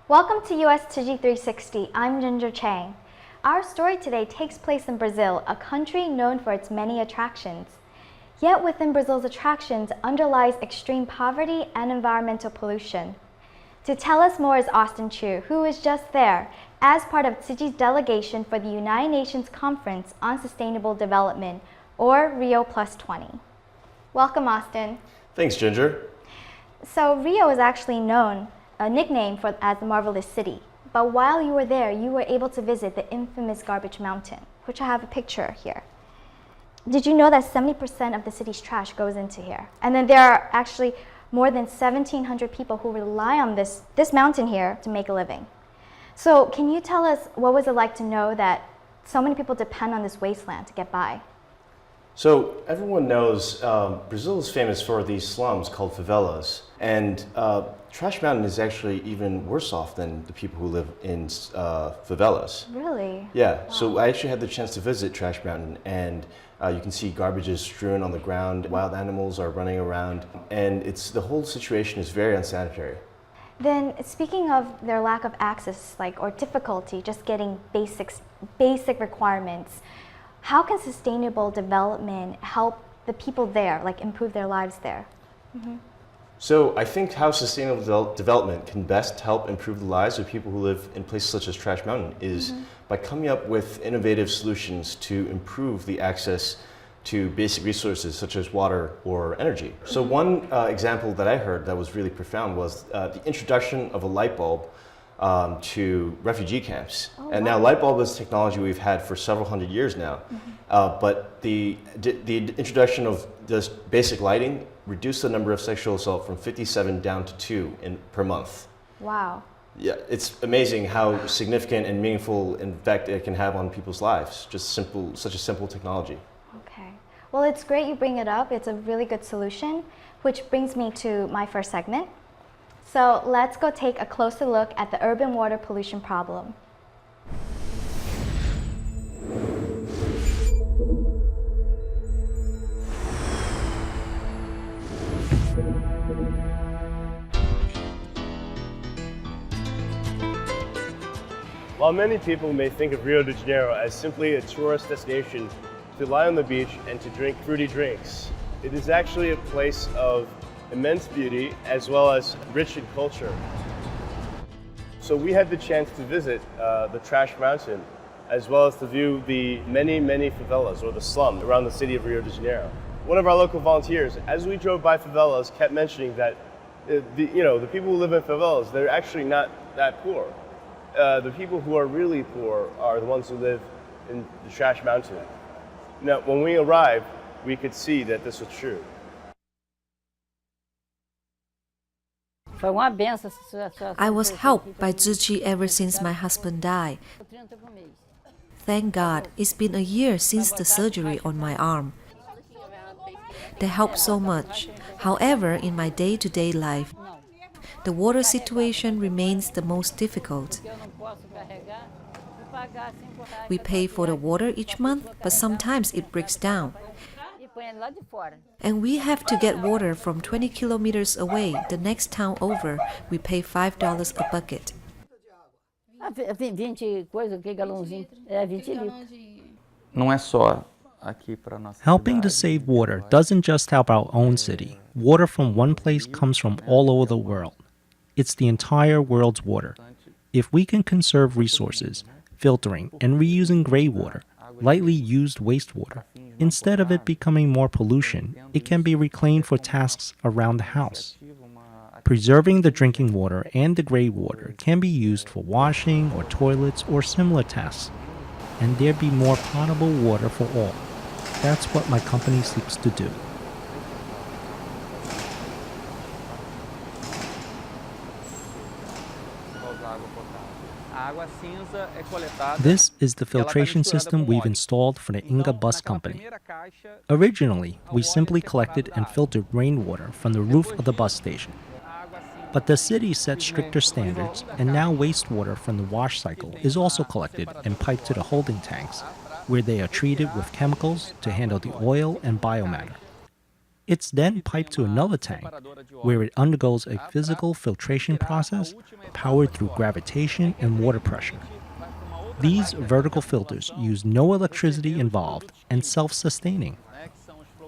Welcome to US Tzu Chi 360. I'm Ginger Chang. Our story today takes place in Brazil, a country known for its many attractions. Yet within Brazil's attractions underlies extreme poverty and environmental pollution. To tell us more is Austin Chu, who is just there as part of Tzu Chi's delegation for the United Nations Conference on Sustainable Development, or Rio Plus 20. Welcome, Austin. Thanks, Ginger. So Rio is actually known, a nickname as the Marvelous City. But while you were there, you were able to visit the infamous Garbage Mountain, which I have a picture here. Did you know that 70% of the city's trash goes into here? And then there are actually more than 1,700 people who rely on this mountain here to make a living. So can you tell us what was it like to know that so many people depend on this wasteland to get by? So everyone knows Brazil is famous for these slums called favelas. And Trash Mountain is actually even worse off than the people who live in favelas. Really? Yeah, Wow. so I actually had the chance to visit Trash Mountain, and you can see garbages strewn on the ground, wild animals are running around, and the whole situation is very unsanitary. Then speaking of their lack of access, or difficulty just getting basic requirements, how can sustainable development help the people there, improve their lives there? Mm-hmm. So I think how sustainable development can best help improve the lives of people who live in places such as Trash Mountain is by coming up with innovative solutions to improve the access to basic resources such as water or energy. So one example that I heard that was really profound was the introduction of a light bulb to refugee camps. Oh, and wow. now light bulb is technology we've had for several hundred years now. But the introduction of just basic lighting reduced the number of sexual assault from 57 down to 2 per month. Wow. Yeah, it's amazing how significant and meaningful impact it can have on people's lives. Just such a simple technology. Okay. Well, it's great you bring it up. It's a really good solution, which brings me to my first segment. So let's go take a closer look at the urban water pollution problem. While many people may think of Rio de Janeiro as simply a tourist destination to lie on the beach and to drink fruity drinks, it is actually a place of immense beauty as well as rich in culture. So we had the chance to visit the Trash Mountain as well as to view the many favelas, or the slums, around the city of Rio de Janeiro. One of our local volunteers, as we drove by favelas, kept mentioning that the people who live in favelas, they're actually not that poor. The people who are really poor are the ones who live in the Trash Mountain. Now, when we arrived, we could see that this was true. I was helped by Tzu Chi ever since my husband died. Thank God, it's been a year since the surgery on my arm. They help so much. However, in my day-to-day life, the water situation remains the most difficult. We pay for the water each month, but sometimes it breaks down. And we have to get water from 20 kilometers away. The next town over, we pay $5 a bucket. Helping to save water doesn't just help our own city. Water from one place comes from all over the world. It's the entire world's water. If we can conserve resources, filtering and reusing gray water, lightly used wastewater, instead of it becoming more pollution, it can be reclaimed for tasks around the house. Preserving the drinking water and the gray water can be used for washing or toilets or similar tasks, and there be more potable water for all. That's what my company seeks to do. This is the filtration system we've installed for the Inga Bus Company. Originally, we simply collected and filtered rainwater from the roof of the bus station. But the city set stricter standards, and now wastewater from the wash cycle is also collected and piped to the holding tanks, where they are treated with chemicals to handle the oil and biomatter. It's then piped to another tank, where it undergoes a physical filtration process powered through gravitation and water pressure. These vertical filters use no electricity involved and self-sustaining.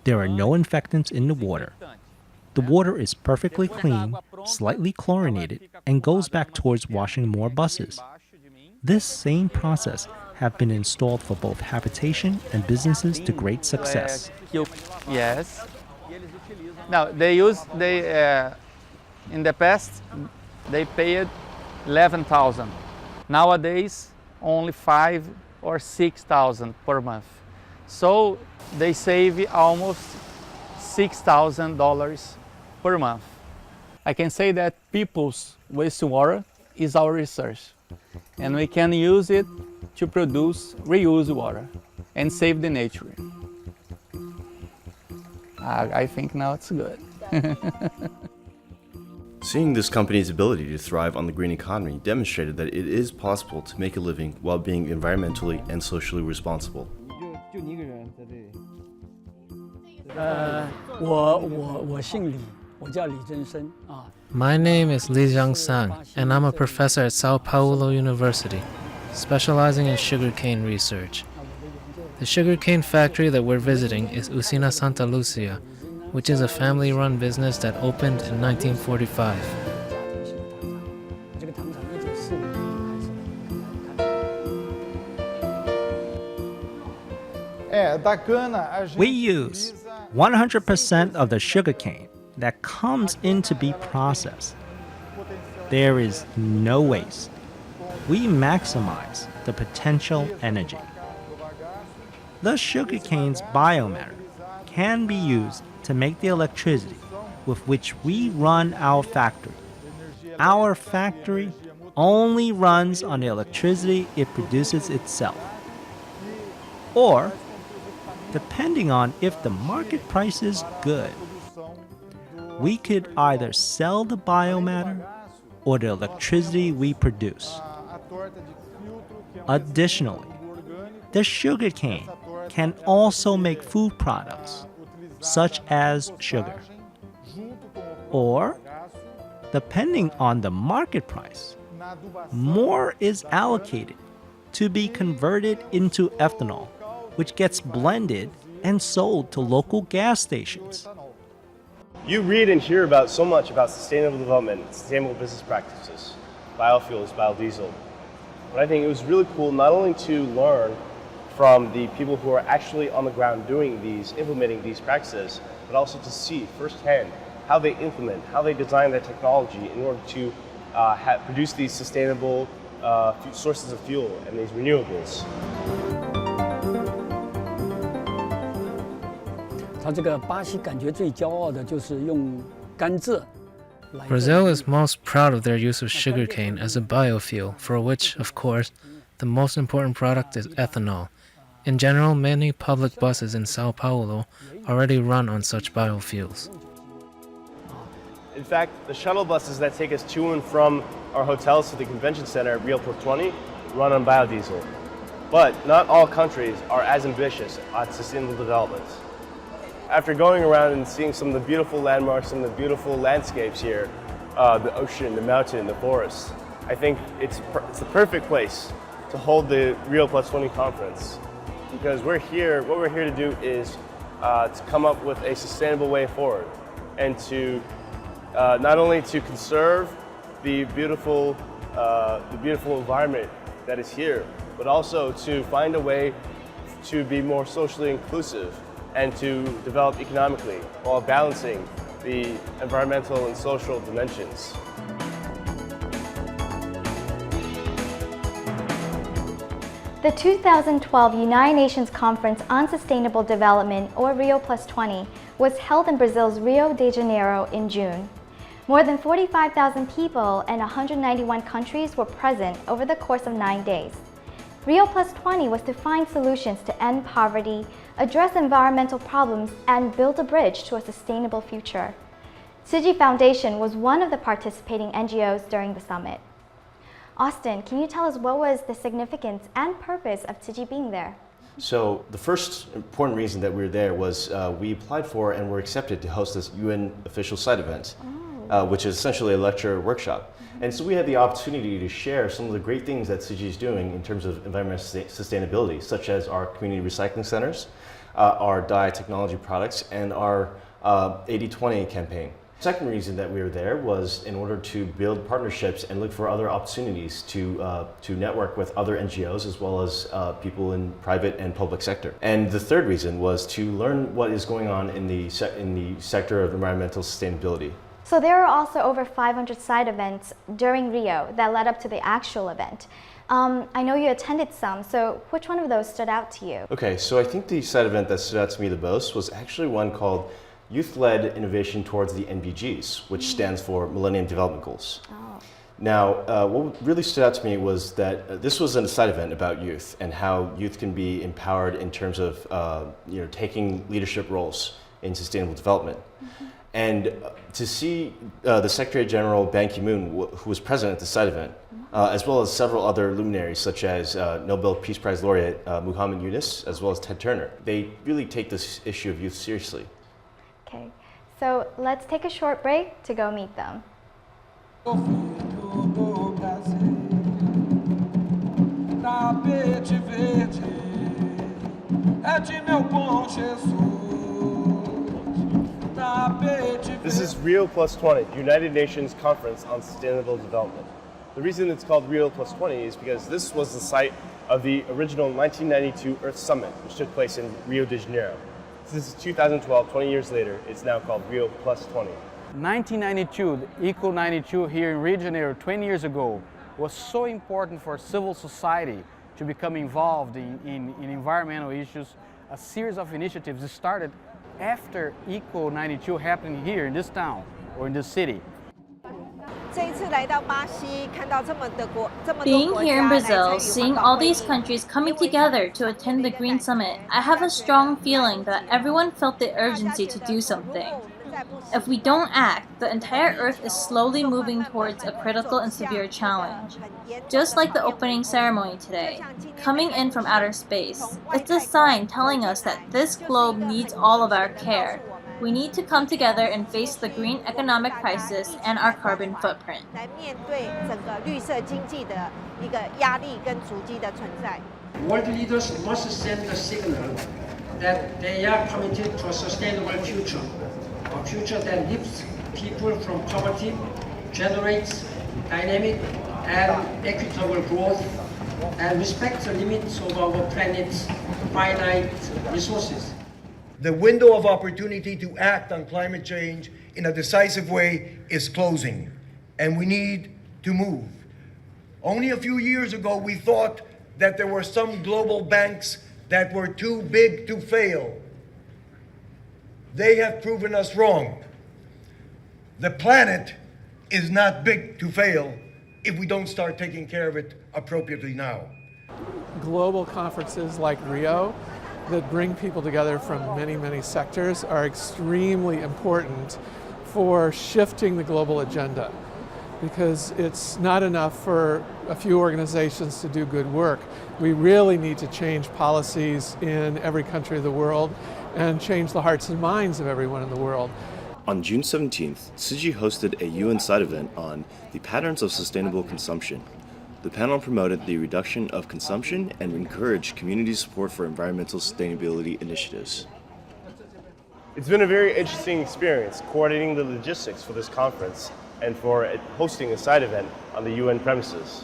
There are no infectants in the water. The water is perfectly clean, slightly chlorinated, and goes back towards washing more buses. This same process have been installed for both habitation and businesses to great success. Yes. Now in the past they paid 11,000. Nowadays only 5 or 6,000 per month. So they save almost $6,000 per month. I can say that people's wastewater is our research, and we can use it to produce reused water and save the nature. I think now it's good. Seeing this company's ability to thrive on the green economy demonstrated that it is possible to make a living while being environmentally and socially responsible. My name is Li Jiangsang, and I'm a professor at Sao Paulo University, specializing in sugarcane research. The sugarcane factory that we're visiting is Usina Santa Lucia, which is a family-run business that opened in 1945. We use 100% of the sugarcane that comes in to be processed. There is no waste. We maximize the potential energy. The sugarcane's biomatter can be used to make the electricity with which we run our factory. Our factory only runs on the electricity it produces itself. Or, depending on if the market price is good, we could either sell the biomatter or the electricity we produce. Additionally, the sugarcane can also make food products, such as sugar. Or, depending on the market price, more is allocated to be converted into ethanol, which gets blended and sold to local gas stations. You read and hear about so much about sustainable development, sustainable business practices, biofuels, biodiesel. But I think it was really cool not only to learn from the people who are actually on the ground doing these, implementing these practices, but also to see firsthand how they implement, how they design their technology in order to produce these sustainable sources of fuel and these renewables. Brazil is most proud of their use of sugarcane as a biofuel, for which, of course, the most important product is ethanol. In general, many public buses in Sao Paulo already run on such biofuels. In fact, the shuttle buses that take us to and from our hotels to the convention center at Rio Plus 20 run on biodiesel. But not all countries are as ambitious on sustainable development. After going around and seeing some of the beautiful landmarks, some of the beautiful landscapes here, the ocean, the mountain, the forest, I think it's the perfect place to hold the Rio Plus 20 conference. Because what we're here to do is to come up with a sustainable way forward and to not only to conserve the beautiful environment that is here, but also to find a way to be more socially inclusive and to develop economically while balancing the environmental and social dimensions. The 2012 United Nations Conference on Sustainable Development, or Rio Plus 20, was held in Brazil's Rio de Janeiro in June. More than 45,000 people and 191 countries were present over the course of 9 days. Rio Plus 20 was to find solutions to end poverty, address environmental problems, and build a bridge to a sustainable future. Tzu Chi Foundation was one of the participating NGOs during the summit. Austin, can you tell us what was the significance and purpose of Tzu Chi being there? So the first important reason that we were there was we applied for and were accepted to host this UN official site event, which is essentially a lecture workshop. And so we had the opportunity to share some of the great things that Tzu Chi is doing in terms of environmental sustainability, such as our community recycling centers, our dye technology products, and our 80/20 campaign. Second reason that we were there was in order to build partnerships and look for other opportunities to network with other NGOs as well as people in private and public sector. And the third reason was to learn what is going on in the sector of environmental sustainability. So there were also over 500 side events during Rio that led up to the actual event. I know you attended some, so which one of those stood out to you? Okay, so I think the side event that stood out to me the most was actually one called Youth-Led Innovation Towards the MDGs, which stands for Millennium Development Goals. Oh. Now, what really stood out to me was that this was a side event about youth and how youth can be empowered in terms of taking leadership roles in sustainable development. And to see the Secretary General Ban Ki-moon, who was present at the side event, as well as several other luminaries such as Nobel Peace Prize laureate Muhammad Yunus, as well as Ted Turner, they really take this issue of youth seriously. Okay, so let's take a short break to go meet them. This is Rio Plus 20, the United Nations Conference on Sustainable Development. The reason it's called Rio Plus 20 is because this was the site of the original 1992 Earth Summit, which took place in Rio de Janeiro. This is 2012, 20 years later, it's now called Rio Plus 20. 1992, the Eco 92 here in Rio de Janeiro 20 years ago was so important for civil society to become involved in environmental issues. A series of initiatives started after Eco 92 happened here in this town or in this city. Being here in Brazil, seeing all these countries coming together to attend the Green Summit, I have a strong feeling that everyone felt the urgency to do something. If we don't act, the entire Earth is slowly moving towards a critical and severe challenge. Just like the opening ceremony today, coming in from outer space, it's a sign telling us that this globe needs all of our care. We need to come together and face the green economic crisis and our carbon footprint. World leaders must send a signal that they are committed to a sustainable future, a future that lifts people from poverty, generates dynamic and equitable growth, and respects the limits of our planet's finite resources. The window of opportunity to act on climate change in a decisive way is closing, and we need to move. Only a few years ago, we thought that there were some global banks that were too big to fail. They have proven us wrong. The planet is not big to fail if we don't start taking care of it appropriately now. Global conferences like Rio that bring people together from many, many sectors are extremely important for shifting the global agenda, because it's not enough for a few organizations to do good work. We really need to change policies in every country of the world and change the hearts and minds of everyone in the world. On June 17th, Tzu Chi hosted a UN side event on the patterns of sustainable consumption. The panel promoted the reduction of consumption and encouraged community support for environmental sustainability initiatives. It's been a very interesting experience coordinating the logistics for this conference and for hosting a side event on the UN premises.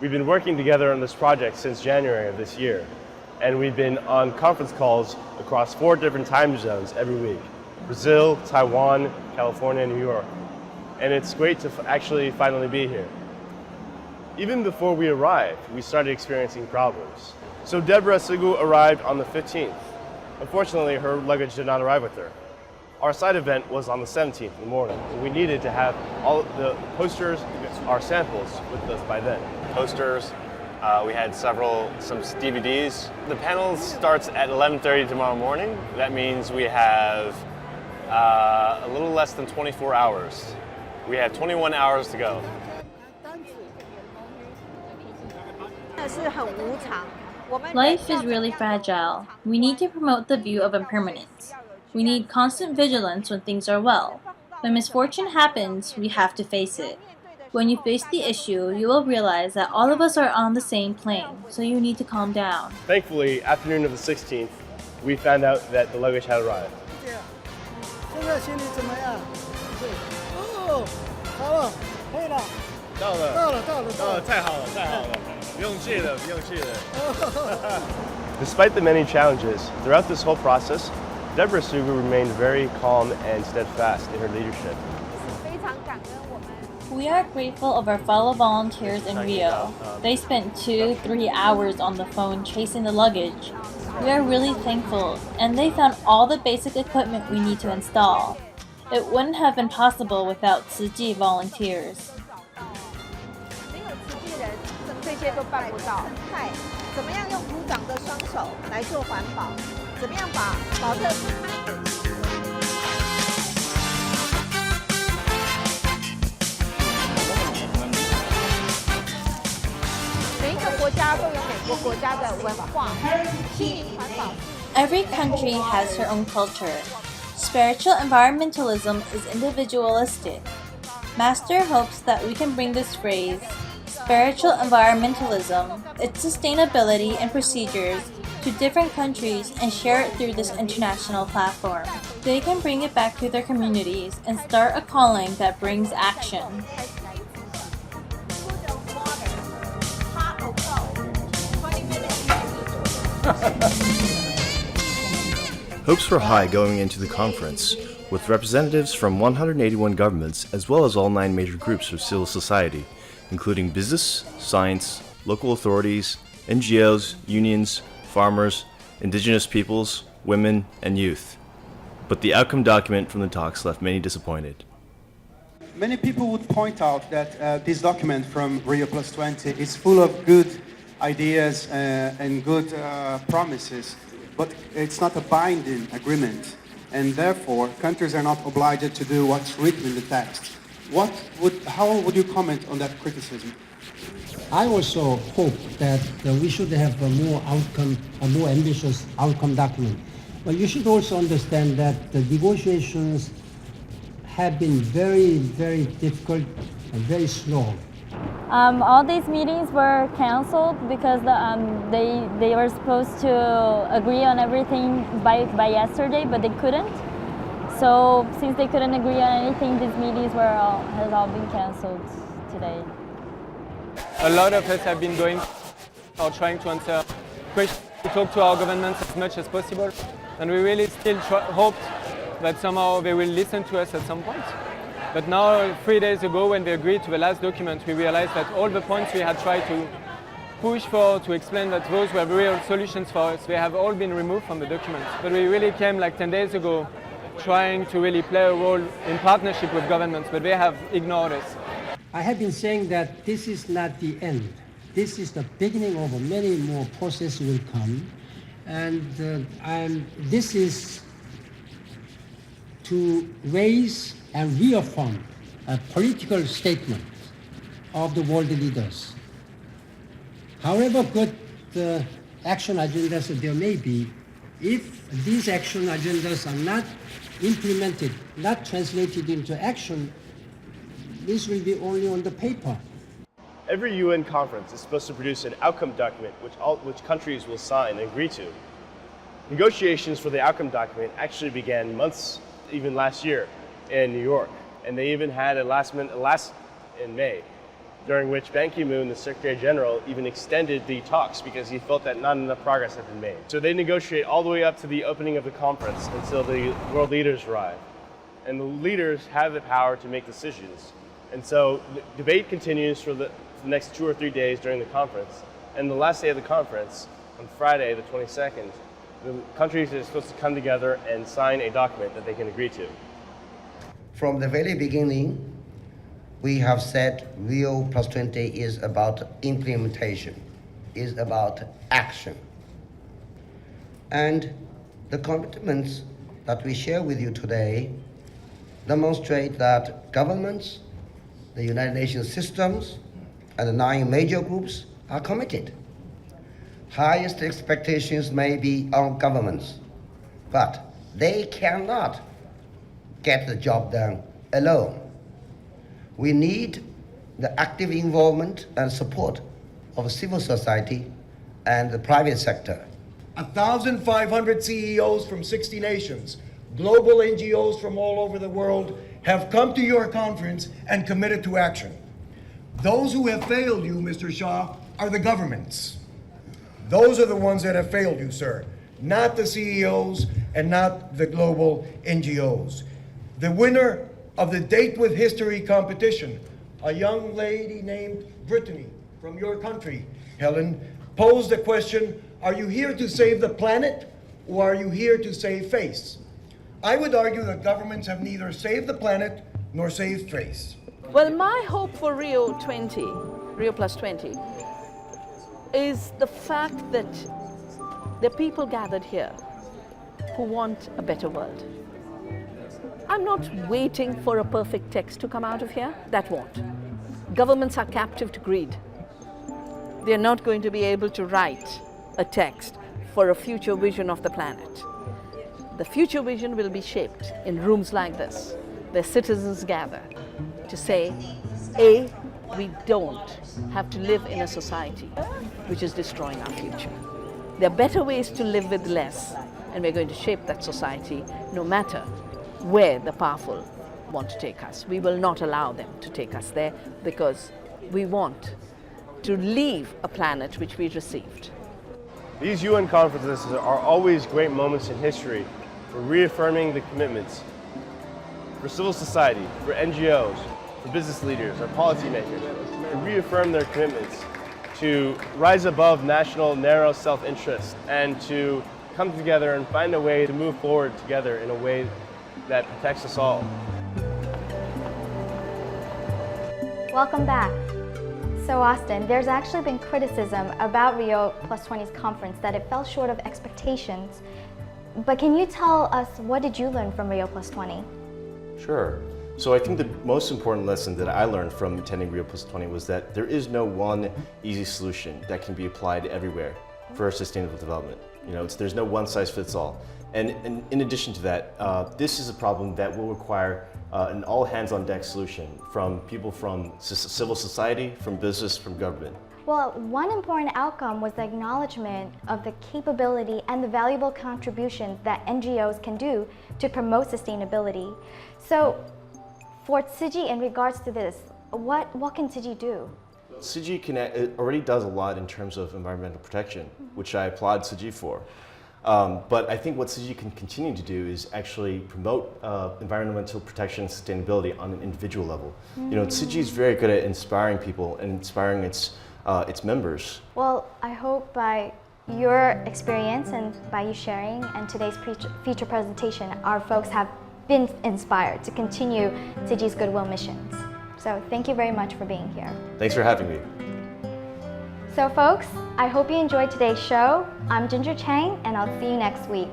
We've been working together on this project since January of this year, and we've been on conference calls across 4 different time zones every week: Brazil, Taiwan, California, and New York. And it's great to actually finally be here. Even before we arrived, we started experiencing problems. So Deborah Sigu arrived on the 15th. Unfortunately, her luggage did not arrive with her. Our side event was on the 17th in the morning, and we needed to have all the posters, our samples, with us by then. Posters, we had some DVDs. The panel starts at 11:30 tomorrow morning. That means we have a little less than 24 hours. We have 21 hours to go. Life is really fragile. We need to promote the view of impermanence. We need constant vigilance when things are well. When misfortune happens, we have to face it. When you face the issue, you will realize that all of us are on the same plane, so you need to calm down. Thankfully, afternoon of the 16th, we found out that the luggage had arrived. 现在心里怎么样？哦，好了，可以了。到了，到了，太好了，太好了，不用谢了，不用谢了。Despite the many challenges, throughout this whole process, Deborah Sugu remained very calm and steadfast in her leadership. We are grateful of our fellow volunteers in Rio. They spent 2-3 hours on the phone chasing the luggage. We are really thankful, and they found all the basic equipment we need to install. It wouldn't have been possible without Tzu Chi volunteers. 这些都办不到。怎么样用鼓掌的双手来做环保？怎么样把保特？每一个国家都有每个国家的文化，心灵环保。Every country has her own culture. Spiritual environmentalism is individualistic. Master hopes that we can bring this phrase, spiritual environmentalism, its sustainability and procedures, to different countries and share it through this international platform. They can bring it back to their communities and start a calling that brings action. Hopes were high going into the conference, with representatives from 181 governments as well as all 9 major groups of civil society, including business, science, local authorities, NGOs, unions, farmers, indigenous peoples, women, and youth. But the outcome document from the talks left many disappointed. Many people would point out that this document from Rio Plus 20 is full of good ideas and good promises, but it's not a binding agreement, and therefore countries are not obliged to do what's written in the text. How would you comment on that criticism? I also hope that we should have a more ambitious outcome document. But you should also understand that the negotiations have been very, very difficult and very slow. All these meetings were canceled because they were supposed to agree on everything by yesterday, but they couldn't. So since they couldn't agree on anything, these meetings has all been canceled today. A lot of us have been going or trying to answer questions, to talk to our governments as much as possible, and we really still hoped that somehow they will listen to us at some point. But now, 3 days ago, when they agreed to the last document, we realized that all the points we had tried to push for, to explain that those were real solutions for us, they have all been removed from the document. But we really came like 10 days ago trying to really play a role in partnership with governments, but they have ignored us. I have been saying that this is not the end. This is the beginning of many more processes will come. And this is to raise and reaffirm a political statement of the world leaders. However good the action agendas there may be, if these action agendas are not implemented, not translated into action, this will be only on the paper. Every UN conference is supposed to produce an outcome document which countries will sign and agree to. Negotiations for the outcome document actually began months, even last year, in New York. And they even had a last in May, during which Ban Ki-moon, the Secretary General, even extended the talks because he felt that not enough progress had been made. So they negotiate all the way up to the opening of the conference until the world leaders arrive. And the leaders have the power to make decisions. And so the debate continues for the next 2 or 3 days during the conference. And the last day of the conference, on Friday, the 22nd, the countries are supposed to come together and sign a document that they can agree to. From the very beginning, we have said Rio Plus 20 is about implementation, is about action. And the commitments that we share with you today demonstrate that governments, the United Nations systems, and the 9 major groups are committed. highest expectations may be on governments, but they cannot get the job done alone. We need the active involvement and support of civil society and the private sector. 1,500 CEOs from 60 nations, global NGOs from all over the world have come to your conference and committed to action. Those who have failed you, Mr. Shah, are the governments. Those are the ones that have failed you, sir, not the CEOs and not the global NGOs. The winner of the Date with History competition, a young lady named Brittany from your country, Helen, posed the question, are you here to save the planet or are you here to save face? I would argue that governments have neither saved the planet nor saved face. Well, my hope for Rio Plus 20, is the fact that the people gathered here who want a better world. I'm not waiting for a perfect text to come out of here. That won't. Governments are captive to greed. They're not going to be able to write a text for a future vision of the planet. The future vision will be shaped in rooms like this, where citizens gather to say, A, we don't have to live in a society which is destroying our future. There are better ways to live with less, and we're going to shape that society no matter where the powerful want to take us. We will not allow them to take us there because we want to leave a planet which we received. These UN conferences are always great moments in history for reaffirming the commitments for civil society, for NGOs, for business leaders, or policymakers, to reaffirm their commitments to rise above national narrow self-interest and to come together and find a way to move forward together in a way that protects us all. Welcome back. So Austin, there's actually been criticism about Rio Plus 20's conference that it fell short of expectations. But can you tell us, what did you learn from Rio Plus 20? Sure. So I think the most important lesson that I learned from attending Rio Plus 20 was that there is no one easy solution that can be applied everywhere for sustainable development. There's no one size fits all. And in addition to that, this is a problem that will require an all hands on deck solution from people from civil society, from business, from government. Well, one important outcome was the acknowledgement of the capability and the valuable contributions that NGOs can do to promote sustainability. So, for Tzu Chi, in regards to this, what can Tzu Chi do? Tzu Chi already does a lot in terms of environmental protection, which I applaud Tzu Chi for. But I think what Tzu Chi can continue to do is actually promote environmental protection and sustainability on an individual level. Tzu Chi is very good at inspiring people and inspiring its members. Well, I hope by your experience and by you sharing and today's feature presentation, our folks have been inspired to continue Tzu Chi's goodwill missions. So thank you very much for being here. Thanks for having me. So folks, I hope you enjoyed today's show. I'm Ginger Chang, and I'll see you next week.